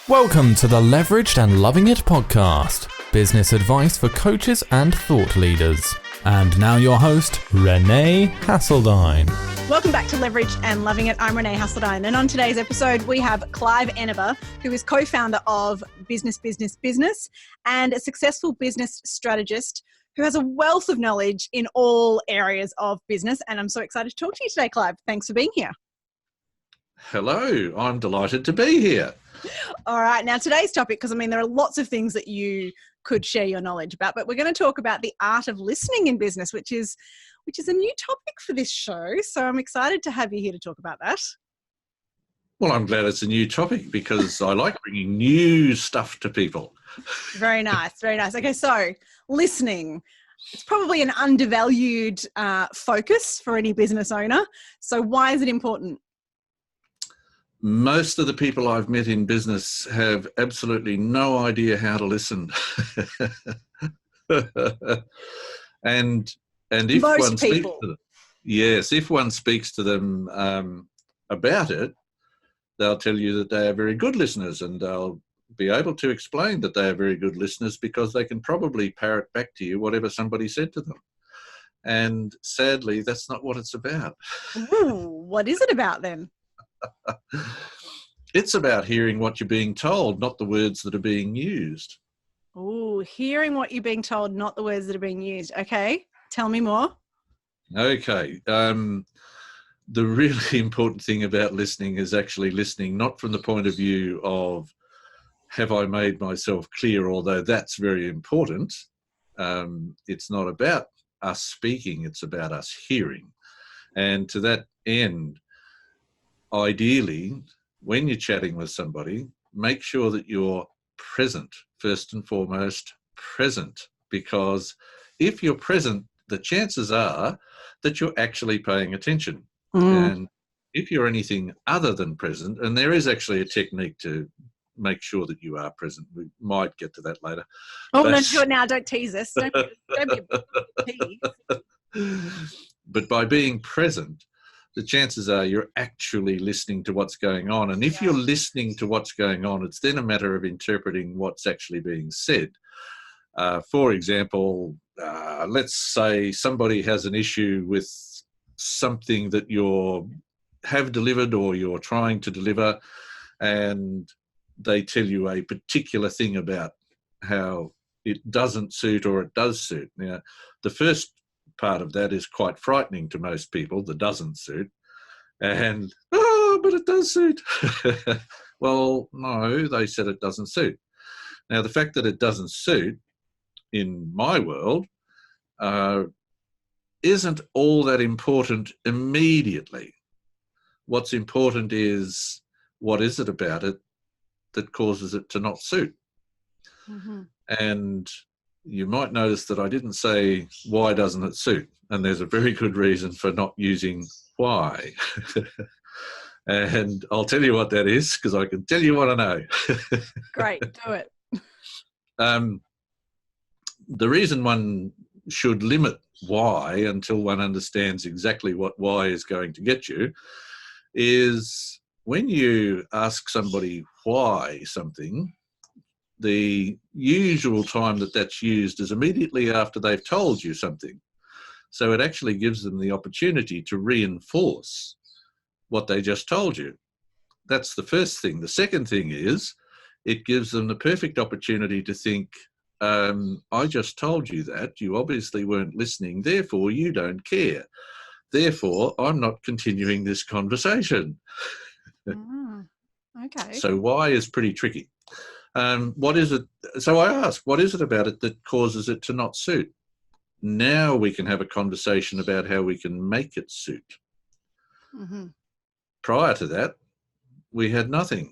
Welcome to the Leveraged and Loving It podcast, business advice for coaches and thought leaders. And now your host, Renee Hasseldine. Welcome back to Leveraged and Loving It. I'm Renee Hasseldine, and on today's episode, we have Clive Enever, who is co-founder of Business and a successful business strategist who has a wealth of knowledge in all areas of business. And I'm so excited to talk to you today, Clive. Thanks for being here. Hello, I'm delighted to be here. All right. Now, today's topic, because there are lots of things that you could share your knowledge about, but we're going to talk about the art of listening in business, which is a new topic for this show. So I'm excited to have you here to talk about that. Well, I'm glad it's a new topic because I like bringing new stuff to people. Very nice. Very nice. Okay. So listening, it's probably an undervalued focus for any business owner. So why is it important? Most of the people I've met in business have absolutely no idea how to listen. and if Most one speaks people. to them, yes, if one speaks to them about it, they'll tell you that they are very good listeners, and they'll be able to explain that they are very good listeners because they can probably parrot back to you whatever somebody said to them. And sadly, that's not what it's about. Ooh, what is it about then? It's about hearing what you're being told, not the words that are being used. Oh, hearing what you're being told, not the words that are being used. Okay, tell me more. Okay. The really important thing about listening is actually listening not from the point of view of have I made myself clear, although that's very important. It's not about us speaking, it's about us hearing. And to that end, ideally, when you're chatting with somebody, make sure that you're present, first and foremost, present. Because if you're present, the chances are that you're actually paying attention. And if you're anything other than present, and there is actually a technique to make sure that you are present. We might get to that later. Oh, don't do it now. Don't tease us. Don't be a tease. But by being present, the chances are you're actually listening to what's going on. And if you're listening to what's going on, it's then a matter of interpreting what's actually being said. For example, let's say somebody has an issue with something that you have delivered or you're trying to deliver, and they tell you a particular thing about how it doesn't suit or it does suit. Now, the first part of that is quite frightening to most people, the doesn't suit. And, but it does suit. Well, no, they said it doesn't suit. Now, the fact that it doesn't suit in my world isn't all that important immediately. What's important is what is it about it that causes it to not suit? Mm-hmm. And you might notice that I didn't say, why doesn't it suit? And there's a very good reason for not using why. And I'll tell you what that is, because I can tell you what I know. Great, do it. The reason one should limit why until one understands exactly what why is going to get you is when you ask somebody why something, the usual time that that's used is immediately after they've told you something. So it actually gives them the opportunity to reinforce what they just told you. That's the first thing. The second thing is it gives them the perfect opportunity to think, I just told you that. You obviously weren't listening. Therefore, you don't care. Therefore, I'm not continuing this conversation. Okay. So why is pretty tricky. What is it? So I ask, what is it about it that causes it to not suit? Now we can have a conversation about how we can make it suit. Mm-hmm. Prior to that, we had nothing.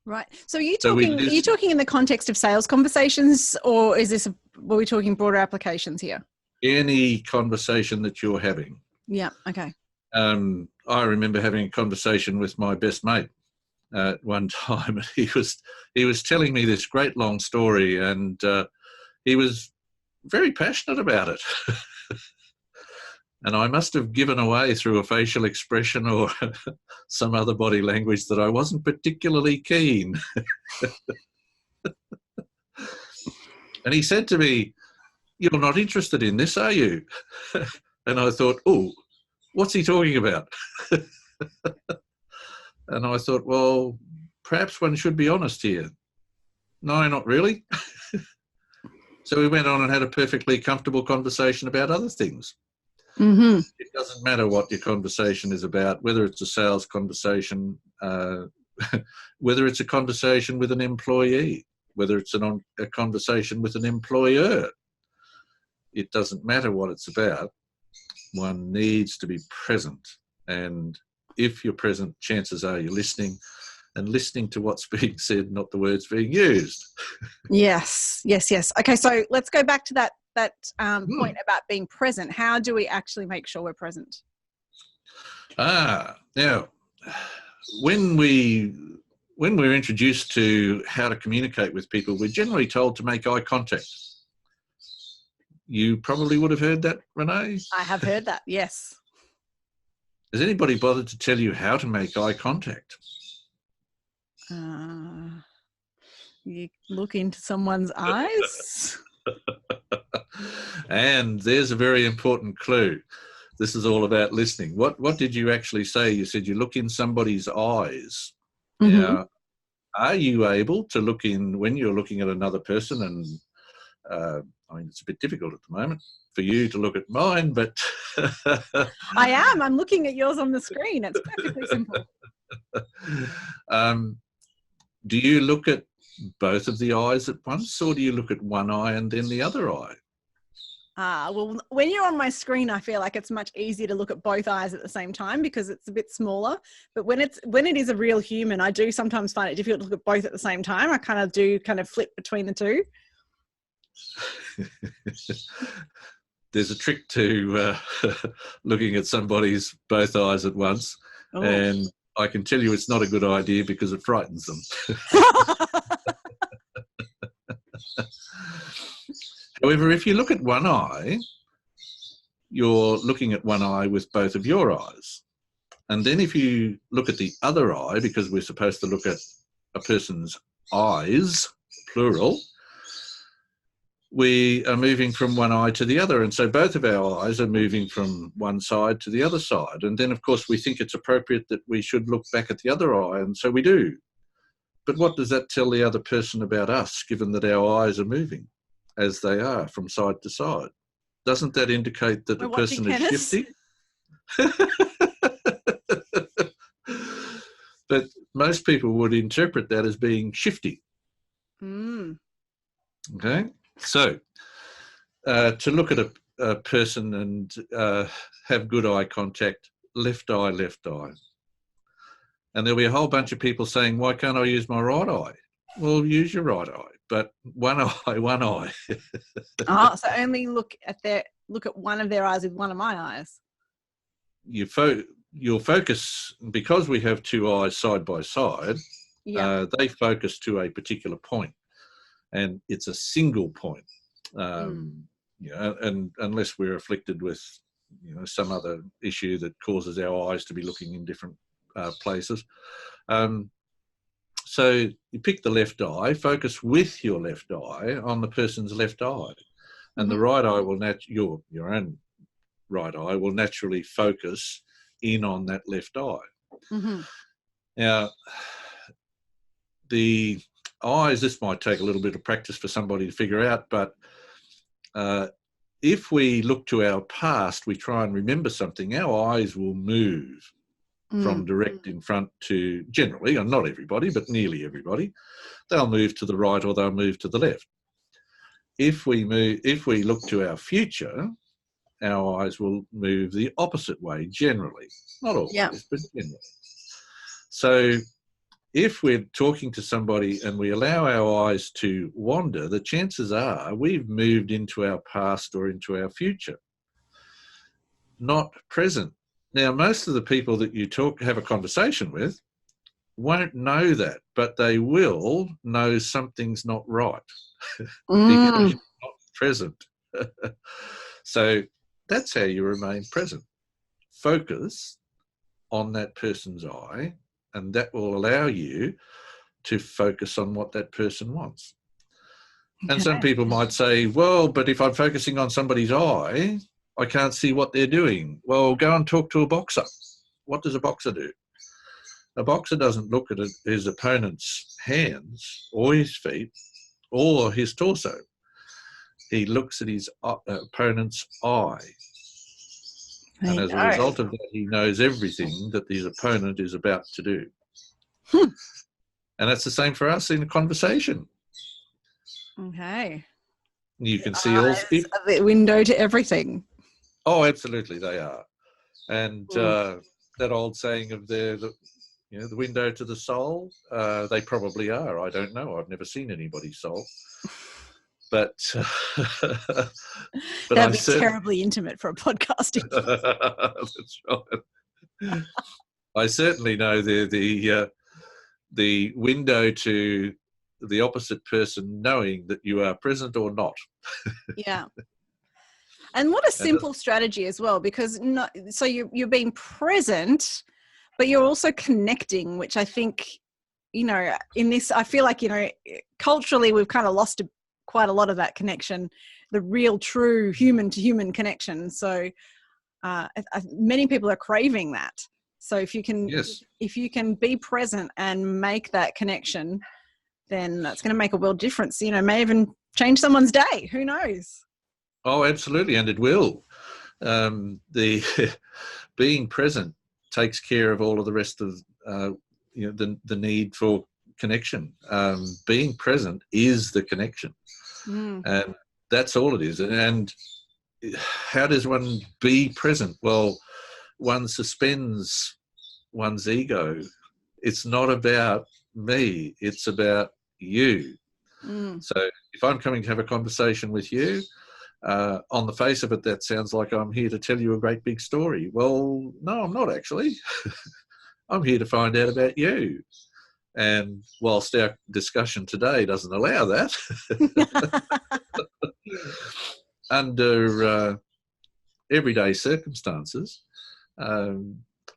Right. So are you talking in the context of sales conversations, or were we talking broader applications here? Any conversation that you're having. Yeah. Okay. I remember having a conversation with my best mate at one time, and he was telling me this great long story, and he was very passionate about it. And I must have given away through a facial expression or some other body language that I wasn't particularly keen. And he said to me, "You're not interested in this, are you?" And I thought, "Oh, what's he talking about?" And I thought, well, perhaps one should be honest here. No, not really. So we went on and had a perfectly comfortable conversation about other things. Mm-hmm. It doesn't matter what your conversation is about, whether it's a sales conversation, whether it's a conversation with an employee, whether it's a conversation with an employer. It doesn't matter what it's about. One needs to be present. And if you're present, chances are you're listening, and listening to what's being said, not the words being used. Yes. Okay, so let's go back to that point about being present. How do we actually make sure we're present? Now, when we're introduced to how to communicate with people, we're generally told to make eye contact. You probably would have heard that, Renee? I have heard that, yes. Has anybody bothered to tell you how to make eye contact? You look into someone's eyes. And there's a very important clue. This is all about listening. What did you actually say? You said you look in somebody's eyes. Mm-hmm. Now, are you able to look in when you're looking at another person? And I mean, it's a bit difficult at the moment for you to look at mine, but I am. I'm looking at yours on the screen. It's perfectly simple. Do you look at both of the eyes at once, or do you look at one eye and then the other eye? Well, when you're on my screen, I feel like it's much easier to look at both eyes at the same time because it's a bit smaller. But when it is a real human, I do sometimes find it difficult to look at both at the same time. I kind of flip between the two. There's a trick to looking at somebody's both eyes at once. Oh. And I can tell you it's not a good idea because it frightens them. However, if you look at one eye, you're looking at one eye with both of your eyes. And then if you look at the other eye, because we're supposed to look at a person's eyes, plural, we are moving from one eye to the other. And so both of our eyes are moving from one side to the other side. And then, of course, we think it's appropriate that we should look back at the other eye. And so we do. But what does that tell the other person about us, given that our eyes are moving as they are from side to side? Doesn't that indicate that the person is shifty? But most people would interpret that as being shifty. Mm. Okay? So, to look at a person and have good eye contact, left eye, left eye. And there'll be a whole bunch of people saying, why can't I use my right eye? Well, use your right eye, but one eye, one eye. So only look at one of their eyes with one of my eyes. Your focus, because we have two eyes side by side, they focus to a particular point. And it's a single point, and unless we're afflicted with, some other issue that causes our eyes to be looking in different places. So you pick the left eye, focus with your left eye on the person's left eye, and the right eye will your own right eye will naturally focus in on that left eye. Mm-hmm. Now, the eyes, this might take a little bit of practice for somebody to figure out, but if we look to our past, we try and remember something, our eyes will move from direct in front to, generally, and not everybody, but nearly everybody, they'll move to the right or they'll move to the left. If we look to our future, our eyes will move the opposite way, generally. Not always, but generally. So if we're talking to somebody and we allow our eyes to wander, the chances are we've moved into our past or into our future, not present. Now, most of the people that you have a conversation with won't know that, but they will know something's not right because you're not present. So That's how you remain present. Focus on that person's eye, and that will allow you to focus on what that person wants. And some people might say, well, but if I'm focusing on somebody's eye, I can't see what they're doing. Well, go and talk to a boxer. What does a boxer do? A boxer doesn't look at his opponent's hands or his feet or his torso. He looks at his opponent's eye. And as a result of that, he knows everything that his opponent is about to do. And that's the same for us in a conversation. Okay. You can see all the window to everything. Oh, absolutely, they are. And that old saying of the window to the soul, they probably are. I don't know. I've never seen anybody's soul. But that'd be terribly intimate for a podcasting. That's right. I certainly know the window to the opposite person knowing that you are present or not. Yeah. And what a simple strategy as well, because so you're being present, but you're also connecting, which I think, in this, I feel like, culturally we've kind of lost quite a lot of that connection, the real true human to human connection. So many people are craving that. So if you can be present and make that connection, then that's going to make a world difference. May even change someone's day. Who knows? Oh, absolutely. And it will. The being present takes care of all of the rest of, the need for connection. Being present is the connection. And that's all it is. And how does one be present? Well, one suspends one's ego. It's not about me. It's about you. So if I'm coming to have a conversation with you, on the face of it, that sounds like I'm here to tell you a great big story. Well, no, I'm not actually. I'm here to find out about you. And whilst our discussion today doesn't allow that, under everyday circumstances,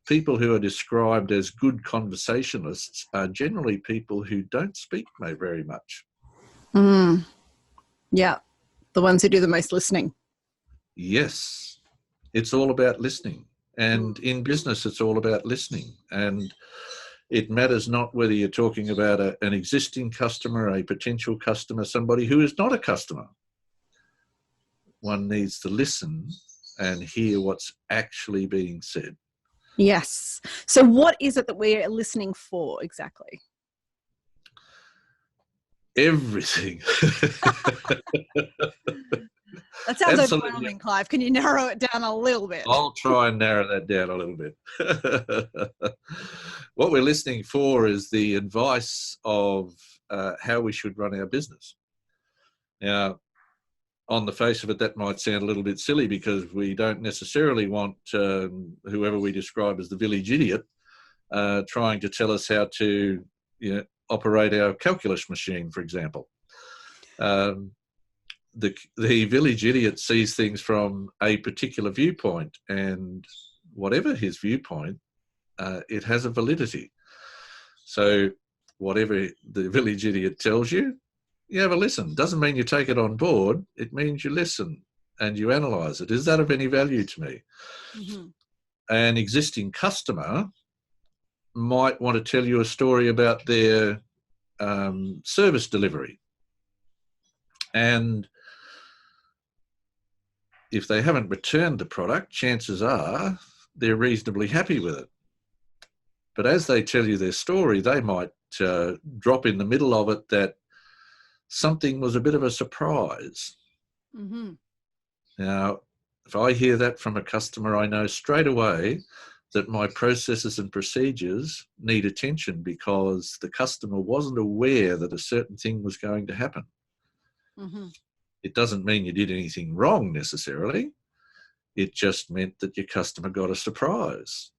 people who are described as good conversationalists are generally people who don't speak very much. Yeah, the ones who do the most listening. Yes, it's all about listening. And in business, it's all about listening. And it matters not whether you're talking about an existing customer, a potential customer, somebody who is not a customer. One needs to listen and hear what's actually being said. Yes. So what is it that we're listening for exactly? Everything. That sounds overwhelming, Clive. Can you narrow it down a little bit? I'll try and narrow that down a little bit. What we're listening for is the advice of how we should run our business. Now, on the face of it, that might sound a little bit silly because we don't necessarily want whoever we describe as the village idiot trying to tell us how to operate our calculus machine, for example. The village idiot sees things from a particular viewpoint, and whatever his viewpoint, it has a validity. So whatever the village idiot tells you, you have a listen. Doesn't mean you take it on board. It means you listen and you analyze it. Is that of any value to me? An existing customer might want to tell you a story about their service delivery. And if they haven't returned the product, chances are they're reasonably happy with it. But as they tell you their story, they might drop in the middle of it that something was a bit of a surprise. Now, if I hear that from a customer, I know straight away that my processes and procedures need attention because the customer wasn't aware that a certain thing was going to happen. It doesn't mean you did anything wrong necessarily. It just meant that your customer got a surprise.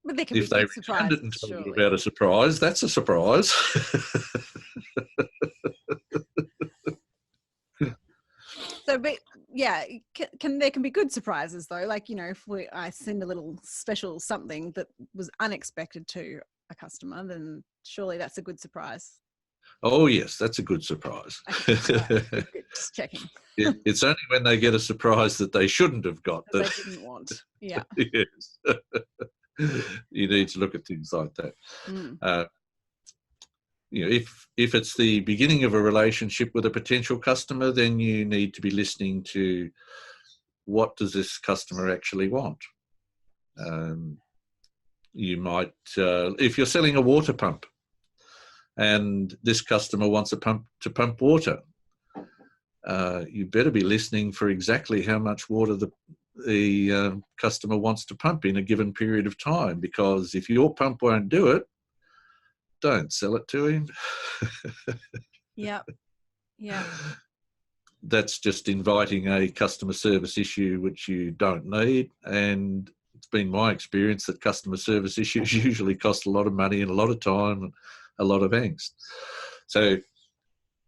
But they can if they returned it and told you about a surprise, that's a surprise. So, but yeah, there can be good surprises though. Like, you know, if I send a little special something that was unexpected to a customer, then surely that's a good surprise. Oh, yes, that's a good surprise. Okay, good. Just checking. It's only when they get a surprise that they shouldn't have got That that they didn't want. Yeah. yes. You need to look at things like that. You know, if it's the beginning of a relationship with a potential customer, then you need to be listening to what does this customer actually want. You might, if you're selling a water pump, and this customer wants a pump to pump water, you better be listening for exactly how much water the customer wants to pump in a given period of time, because if your pump won't do it, don't sell it to him. Yeah. That's just inviting a customer service issue which you don't need, and it's been my experience that customer service issues usually cost a lot of money and a lot of time and a lot of angst. So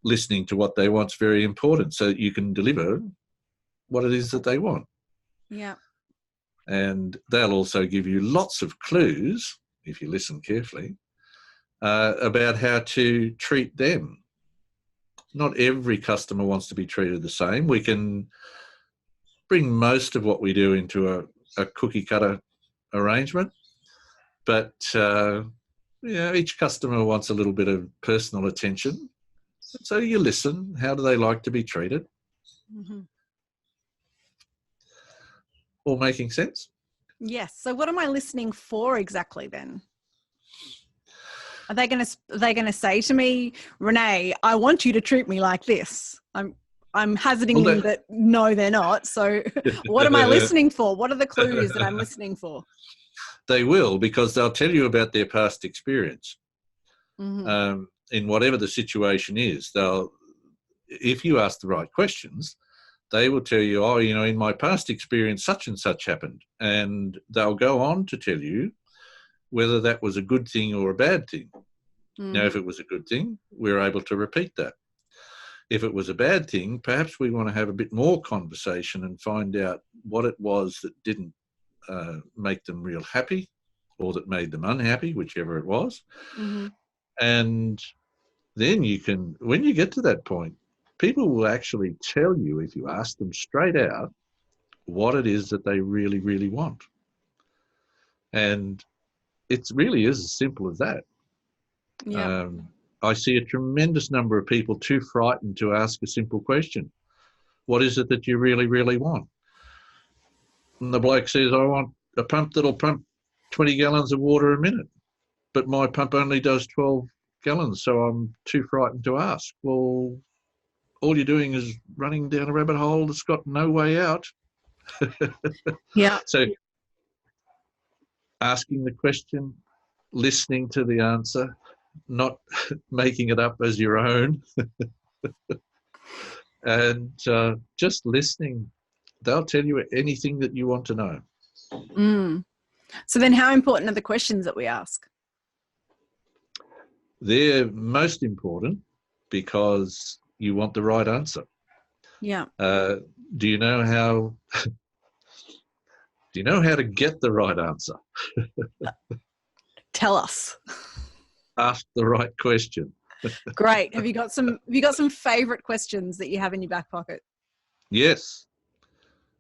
listening to what they want is very important so that you can deliver what it is that they want. Yeah. And they'll also give you lots of clues, if you listen carefully, about how to treat them. Not every customer wants to be treated the same. We can bring most of what we do into a cookie cutter arrangement, but each customer wants a little bit of personal attention. So you listen. How do they like to be treated? Mm-hmm. All making sense? Yes. So what am I listening for exactly then? Are they going to say to me, Renee, I want you to treat me like this? I'm hazarding that no, they're not. So what am I listening for? What are the clues that I'm listening for? They will, because they'll tell you about their past experience. Mm-hmm. In whatever the situation is, if you ask the right questions, they will tell you, oh, you know, in my past experience, such and such happened. And they'll go on to tell you whether that was a good thing or a bad thing. Mm-hmm. Now, if it was a good thing, we're able to repeat that. If it was a bad thing, perhaps we want to have a bit more conversation and find out what it was that didn't make them real happy, or that made them unhappy, whichever it was. Mm-hmm. And then when you get to that point, people will actually tell you, if you ask them straight out, what it is that they really, really want. And it really is as simple as that. Yeah. I see a tremendous number of people too frightened to ask a simple question. What is it that you really, really want? And the bloke says, I want a pump that'll pump 20 gallons of water a minute, but my pump only does 12 gallons, so I'm too frightened to ask. Well, all you're doing is running down a rabbit hole that's got no way out. Yeah. So asking the question, listening to the answer, not making it up as your own, and just listening. They'll tell you anything that you want to know. Mm. So then how important are the questions that we ask? They're most important because you want the right answer. Yeah. Do you know how to get the right answer? Tell us. Ask the right question. Great. Have you got some favorite questions that you have in your back pocket? Yes.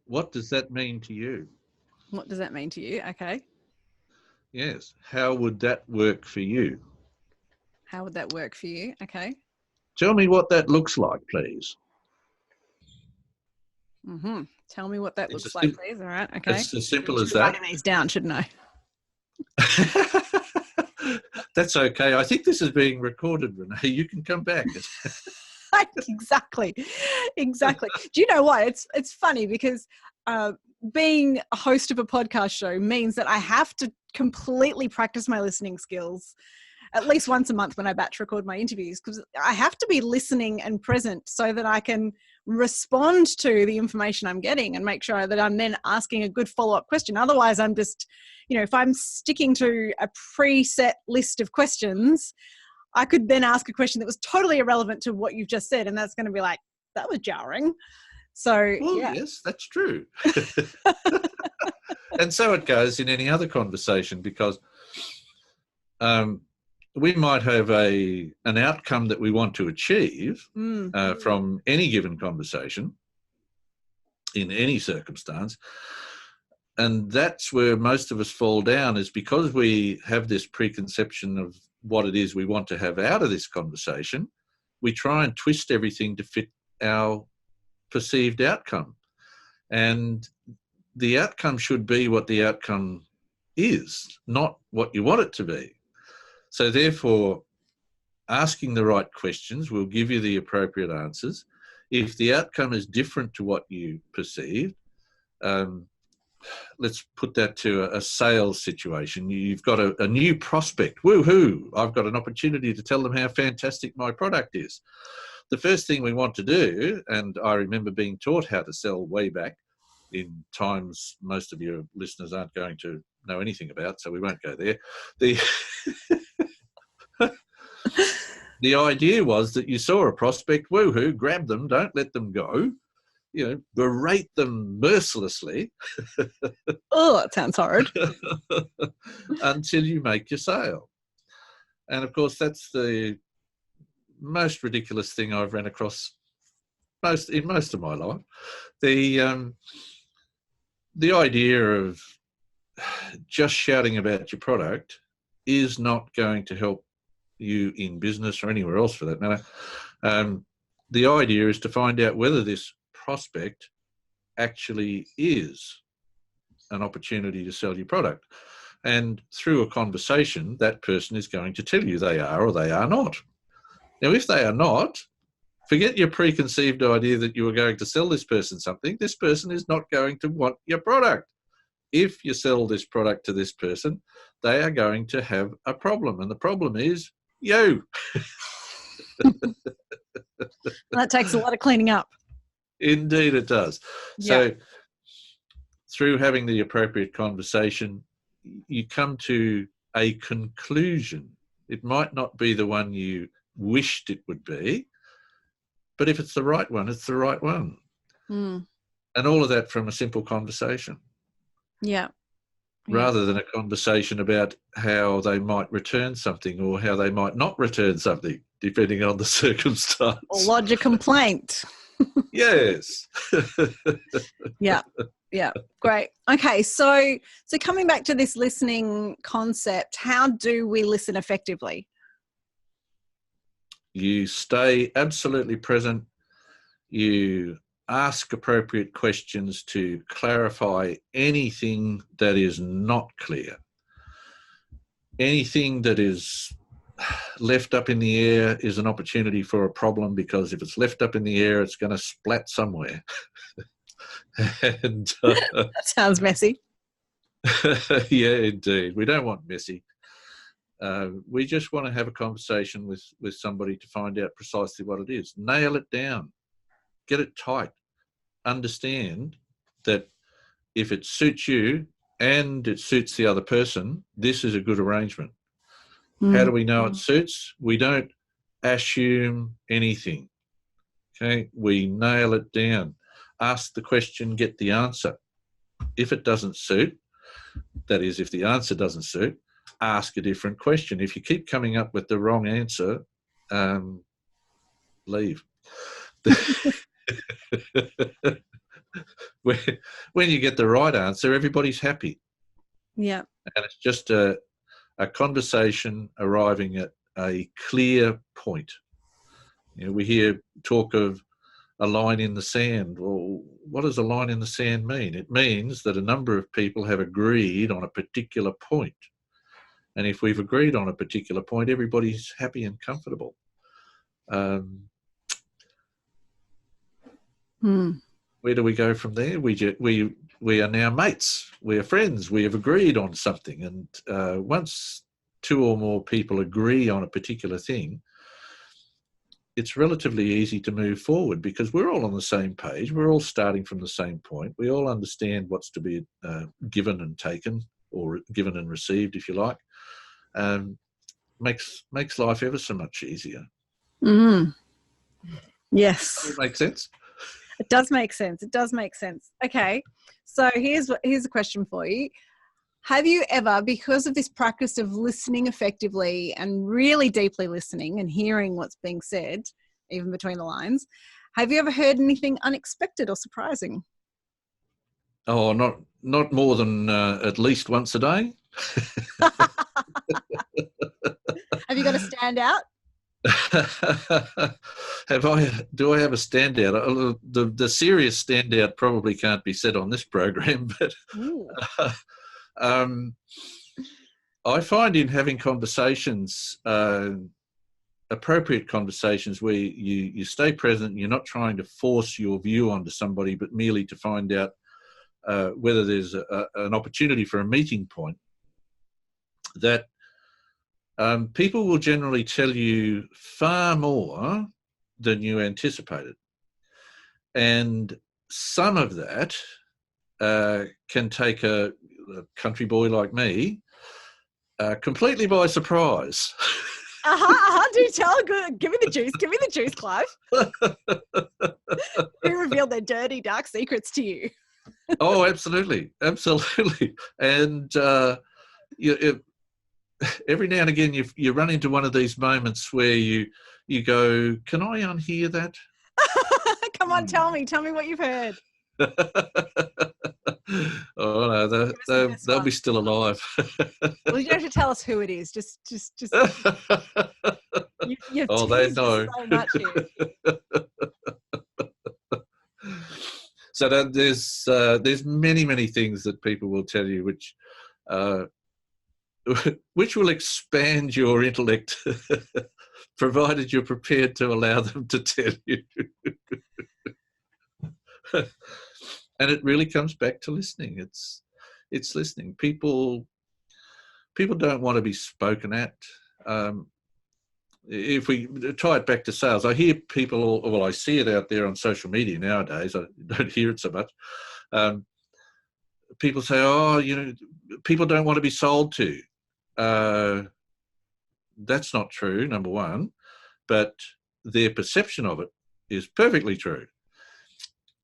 What does that mean to you? What does that mean to you? Okay. Yes. How would that work for you? How would that work for you? Okay. Tell me what that looks like, please. Mm-hmm. Tell me what that looks like, please. All right. Okay. It's as simple as that. Writing these down, shouldn't I? That's okay. I think this is being recorded, Renee. You can come back. Exactly. Do you know what? It's funny because being a host of a podcast show means that I have to completely practice my listening skills at least once a month when I batch record my interviews, because I have to be listening and present so that I can respond to the information I'm getting and make sure that I'm then asking a good follow-up question. Otherwise, I'm just, if I'm sticking to a preset list of questions, I could then ask a question that was totally irrelevant to what you've just said. And that's going to be like, that was jarring. So, Well, yeah. yes, that's true. And so it goes in any other conversation, because we might have an outcome that we want to achieve from any given conversation in any circumstance. And that's where most of us fall down, is because we have this preconception of what it is we want to have out of this conversation. We try and twist everything to fit our perceived outcome. And the outcome should be what the outcome is, not what you want it to be. So therefore, asking the right questions will give you the appropriate answers. If the outcome is different to what you perceived, let's put that to a sales situation. You've got a new prospect. Woohoo! I've got an opportunity to tell them how fantastic my product is. The first thing we want to do, and I remember being taught how to sell way back in times most of your listeners aren't going to know anything about, so we won't go there. The idea was that you saw a prospect, woohoo, grab them, don't let them go, berate them mercilessly. Oh, that sounds hard. Until you make your sale. And of course, that's the most ridiculous thing I've ran across in most of my life. The idea of just shouting about your product is not going to help you in business or anywhere else for that matter. The idea is to find out whether this prospect actually is an opportunity to sell your product. And through a conversation, that person is going to tell you they are or they are not. Now, if they are not, forget your preconceived idea that you were going to sell this person something. This person is not going to want your product. If you sell this product to this person, they are going to have a problem. And the problem is you. That takes a lot of cleaning up. Indeed it does. Yeah. So through having the appropriate conversation, you come to a conclusion. It might not be the one you wished it would be, but if it's the right one, it's the right one. And all of that from a simple conversation. Yeah. Rather than a conversation about how they might return something or how they might not return something, depending on the circumstance. Or lodge a complaint. Yes. Yeah. Great. Okay. So coming back to this listening concept, how do we listen effectively? You stay absolutely present. You ask appropriate questions to clarify anything that is not clear. Anything that is left up in the air is an opportunity for a problem, because if it's left up in the air, it's going to splat somewhere. And that sounds messy. Yeah, indeed. We don't want messy. We just want to have a conversation with somebody to find out precisely what it is. Nail it down. Get it tight. Understand that if it suits you and it suits the other person, this is a good arrangement. How do we know it suits? We don't assume anything. Okay, we nail it down. Ask the question, get the answer. If it doesn't suit, that is, if the answer doesn't suit, ask a different question. If you keep coming up with the wrong answer, leave. When you get the right answer, everybody's happy. Yeah. And it's just a conversation arriving at a clear point. We hear talk of a line in the sand. Well, what does a line in the sand mean? It means that a number of people have agreed on a particular point. And if we've agreed on a particular point, everybody's happy and comfortable. Where do we go from there? We are now mates. We are friends. We have agreed on something. And once two or more people agree on a particular thing, it's relatively easy to move forward, because we're all on the same page. We're all starting from the same point. We all understand what's to be given and taken, or given and received, if you like. Makes life ever so much easier. Yes. Does that make sense? It does make sense. It does make sense. Okay. So here's a question for you. Have you ever, because of this practice of listening effectively and really deeply listening and hearing what's being said, even between the lines, have you ever heard anything unexpected or surprising? Oh, not more than at least once a day. Have you got a standout? Do I have a standout? The serious standout probably can't be said on this program, but I find in having conversations, appropriate conversations where you stay present, you're not trying to force your view onto somebody, but merely to find out whether there's an opportunity for a meeting point, that people will generally tell you far more than you anticipated. And some of that can take a country boy like me completely by surprise. Do tell. Good. Give me the juice. Give me the juice, Clive. Who revealed their dirty, dark secrets to you? Oh, absolutely. Absolutely. And every now and again you run into one of these moments where you go, can I unhear that? Come on, tell me what you've heard. Oh no, they'll be still alive. Well, you don't have to tell us who it is. Just you've oh, they know so much here. So there's many things that people will tell you which will expand your intellect, provided you're prepared to allow them to tell you. And it really comes back to listening. It's listening. People don't want to be spoken at. If we tie it back to sales, I hear people, well, I see it out there on social media nowadays. I don't hear it so much. People say, oh, people don't want to be sold to. That's not true, number one, but their perception of it is perfectly true.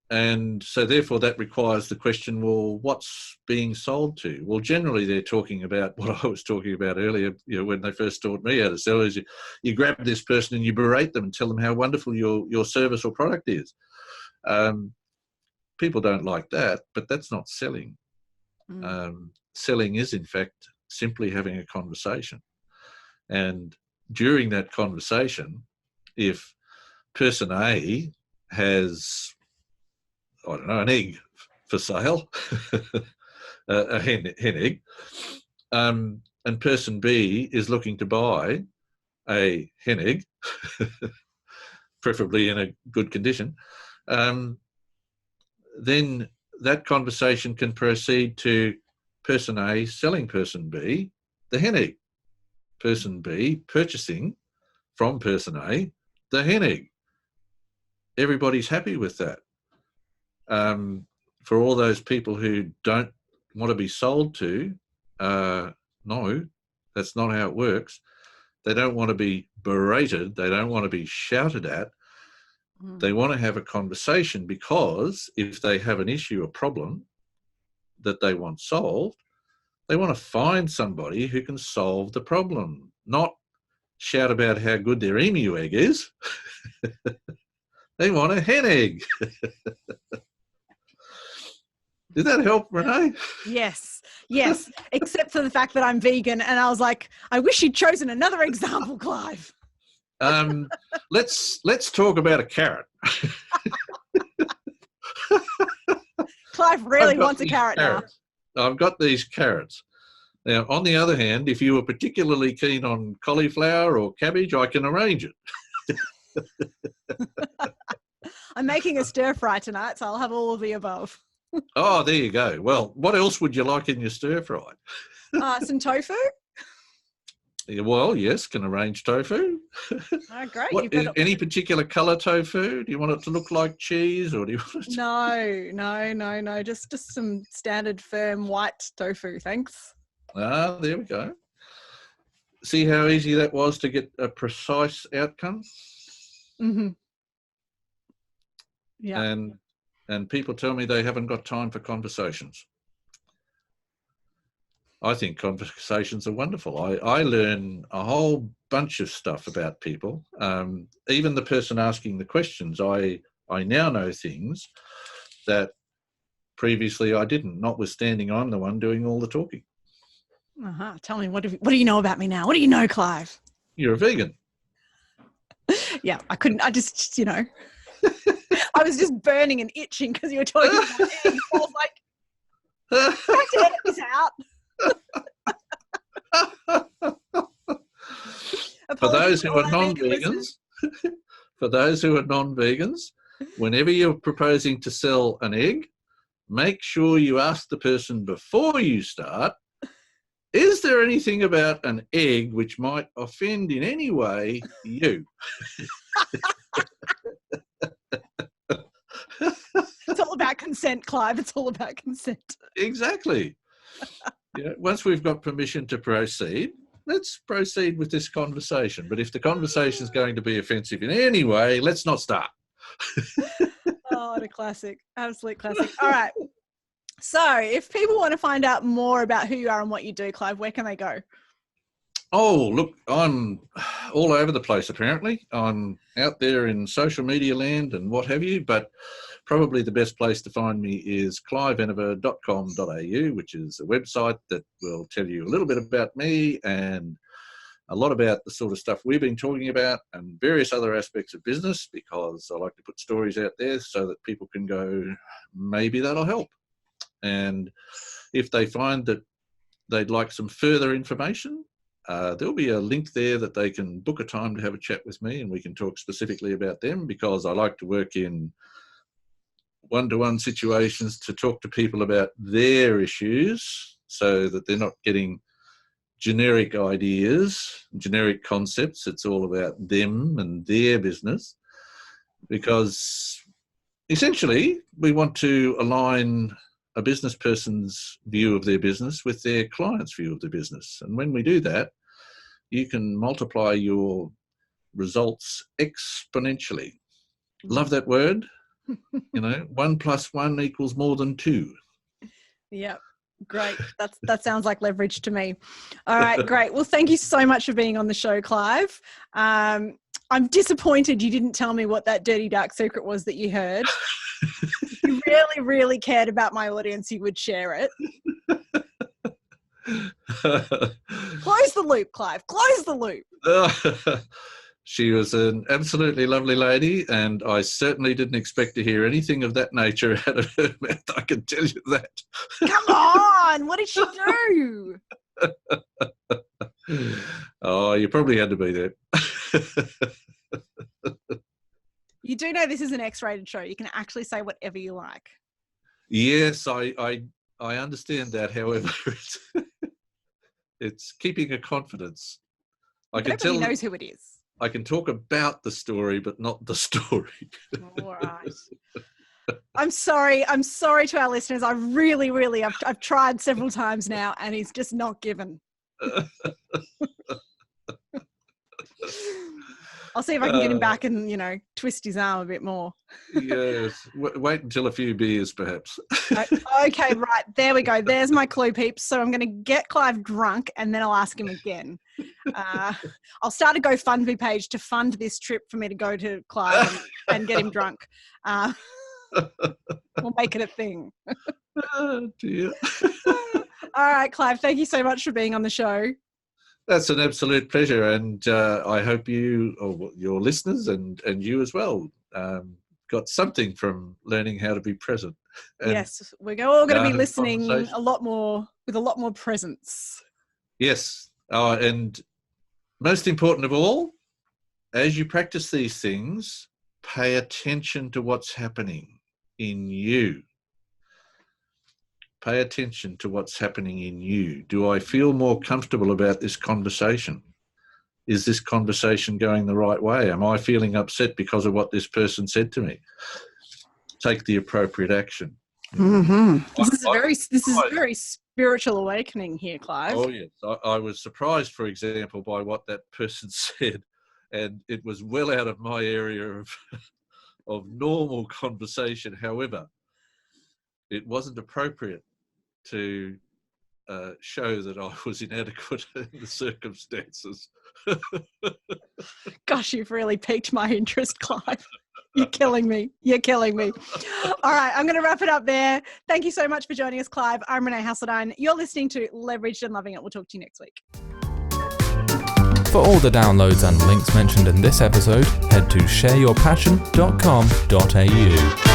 And so therefore that requires the question, well, what's being sold to? Well, generally they're talking about what I was talking about earlier, when they first taught me how to sell, is you grab this person and you berate them and tell them how wonderful your service or product is. People don't like that, but that's not selling. Selling is, in fact, simply having a conversation. And during that conversation, if person A has, I don't know, an egg for sale, a hen egg, and person B is looking to buy a hen egg, preferably in a good condition, then that conversation can proceed to person A selling person B the hen egg, person B purchasing from person A the hen egg. Everybody's happy with that. For all those people who don't want to be sold to, no, that's not how it works. They don't want to be berated. They don't want to be shouted at. They want to have a conversation, because if they have an issue, a problem that they want solved, they want to find somebody who can solve the problem, not shout about how good their emu egg is. They want a hen egg. Did that help, Renee? Yes. Except for the fact that I'm vegan, and I was like, I wish you'd chosen another example, Clive. Let's talk about a carrot. Clive really wants a carrot carrots. Now. I've got these carrots. Now, on the other hand, if you were particularly keen on cauliflower or cabbage, I can arrange it. I'm making a stir fry tonight, so I'll have all of the above. Oh, there you go. Well, what else would you like in your stir fry? Some tofu. Well, yes, can arrange tofu. Oh, great. Any particular colour tofu? Do you want it to look like cheese, or do you want it No. Just some standard firm white tofu, thanks. Ah, there we go. See how easy that was to get a precise outcome? Mm-hmm. Yeah. And and people tell me they haven't got time for conversations. I think conversations are wonderful. I learn a whole bunch of stuff about people. Even the person asking the questions, I now know things that previously I didn't, notwithstanding I'm the one doing all the talking. Tell me, what do you know about me now? What do you know, Clive? You're a vegan. Yeah, I just, I was just burning and itching because you were talking about eggs. I was like, I have to edit this out. For those who are non-vegans, whenever you're proposing to sell an egg, make sure you ask the person before you start, is there anything about an egg which might offend in any way you? It's all about consent, Clive. It's all about consent. Exactly. Once we've got permission to proceed, let's proceed with this conversation. But if the conversation is going to be offensive in any way, let's not start. Oh, what a classic. Absolute classic. All right. So if people want to find out more about who you are and what you do, Clive, where can they go? Oh, look, I'm all over the place, apparently. I'm out there in social media land and what have you, but probably the best place to find me is cliveenever.com.au, which is a website that will tell you a little bit about me and a lot about the sort of stuff we've been talking about and various other aspects of business, because I like to put stories out there so that people can go, maybe that'll help. And if they find that they'd like some further information, there'll be a link there that they can book a time to have a chat with me and we can talk specifically about them, because I like to work in one-to-one situations to talk to people about their issues so that they're not getting generic ideas, generic concepts. It's all about them and their business, because essentially we want to align a business person's view of their business with their client's view of the business. And when we do that, you can multiply your results exponentially. Love that word. 1 + 1 = more than 2. Yep. Great. That sounds like leverage to me. All right, great. Well, thank you so much for being on the show, Clive. I'm disappointed you didn't tell me what that dirty, dark secret was that you heard. If you really, really cared about my audience, you would share it. Close the loop, Clive. Close the loop. She was an absolutely lovely lady, and I certainly didn't expect to hear anything of that nature out of her mouth. I can tell you that. Come on. What did she do? Oh, you probably had to be there. You do know this is an X-rated show. You can actually say whatever you like. Yes, I understand that. However, it's keeping a confidence. Nobody knows who it is. I can talk about the story, but not the story. All right. I'm sorry to our listeners. I really, really, I've tried several times now, and he's just not given. I'll see if I can get him back and, twist his arm a bit more. Yes. Wait until a few beers, perhaps. Okay, right. There we go. There's my clue, peeps. So I'm going to get Clive drunk and then I'll ask him again. I'll start a GoFundMe page to fund this trip for me to go to Clive and get him drunk. We'll make it a thing. Oh, dear. All right, Clive, thank you so much for being on the show. That's an absolute pleasure, and I hope you, or your listeners, and you as well, got something from learning how to be present. And yes, we're all going to be listening with a lot more presence. Yes, and most important of all, as you practice these things, pay attention to what's happening in you. Pay attention to what's happening in you. Do I feel more comfortable about this conversation? Is this conversation going the right way? Am I feeling upset because of what this person said to me? Take the appropriate action. Mm-hmm. This is a very spiritual awakening here, Clive. Oh, yes. I was surprised, for example, by what that person said, and it was well out of my area of normal conversation. However, it wasn't appropriate to show that I was inadequate in the circumstances. Gosh, you've really piqued my interest, Clive. You're killing me. You're killing me. All right, I'm going to wrap it up there. Thank you so much for joining us, Clive. I'm Renee Hasseldine. You're listening to Leveraged and Loving It. We'll talk to you next week. For all the downloads and links mentioned in this episode, head to shareyourpassion.com.au.